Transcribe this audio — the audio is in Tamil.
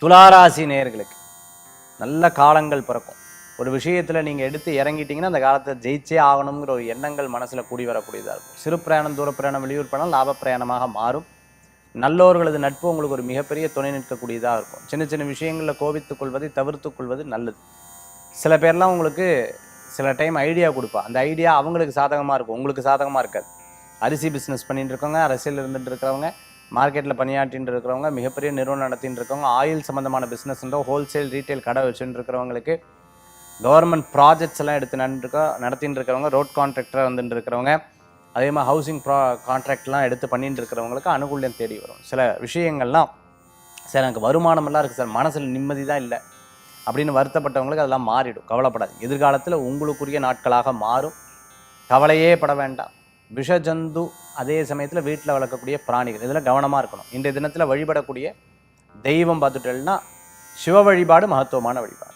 துளாராசி நேயர்களுக்கு நல்ல காலங்கள் பிறக்கும். ஒரு விஷயத்தில் நீங்கள் எடுத்து இறங்கிட்டீங்கன்னா அந்த காலத்தை ஜெயிச்சே ஆகணுங்கிற ஒரு எண்ணங்கள் மனசில் கூடி வரக்கூடியதாக இருக்கும். சிறு பிரயாணம், தூர பிரயாணம், வெளியூர் பிரயாணம் லாப பிரயாணமாக மாறும். நல்லோர்களது நட்பு உங்களுக்கு ஒரு மிகப்பெரிய துணை நிற்கக்கூடியதாக இருக்கும். சின்ன சின்ன விஷயங்களில் கோபித்துக் கொள்வதை தவிர்த்து கொள்வது நல்லது. சில பேர்லாம் உங்களுக்கு சில டைம் ஐடியா கொடுப்பா, அந்த ஐடியா அவங்களுக்கு சாதகமாக இருக்கும், உங்களுக்கு சாதகமாக இருக்காது. அரிசி பிஸ்னஸ் பண்ணிட்டு இருக்கவங்க, அரசியல் இருந்துட்டு இருக்கிறவங்க, மார்க்கெட்டில் பணியாற்றின்னு இருக்கிறவங்க, மிகப்பெரிய நிறுவனம் நடத்தின்னு இருக்கவங்க, ஆயில் சம்மந்தமான பிஸ்னஸ்ன்றோ ஹோல்சேல் ரீட்டைல் கடை வச்சுட்டு இருக்கிறவங்களுக்கு, கவர்மெண்ட் ப்ராஜெக்ட்ஸ் எல்லாம் எடுத்து நடத்தின்னு இருக்கிறவங்க, ரோட் கான்ட்ராக்டராக வந்துட்டு இருக்கிறவங்க, அதே மாதிரி ஹவுசிங் கான்ட்ராக்ட்லாம் எடுத்து பண்ணிட்டு இருக்கிறவங்களுக்கு அனுகூல்யம் தேடி வரும். சில விஷயங்கள்லாம் சார் எனக்கு வருமானமெல்லாம் இருக்குது சார், மனசில் நிம்மதி தான் இல்லை அப்படின்னு வருத்தப்பட்டவங்களுக்கு அதெல்லாம் மாறிடும். கவலைப்படாது, எதிர்காலத்தில் உங்களுக்குரிய நாட்களாக மாறும். கவலையே பட வேண்டாம். விஷஜந்து, அதே சமயத்தில் வீட்டில் வளர்க்கக்கூடிய பிராணிகள், இதில் கவனமாக இருக்கணும். இன்றைய தினத்தில் வழிபடக்கூடிய தெய்வம் பார்த்துட்டேன்னா சிவ வழிபாடு மகத்துவமான வழிபாடு.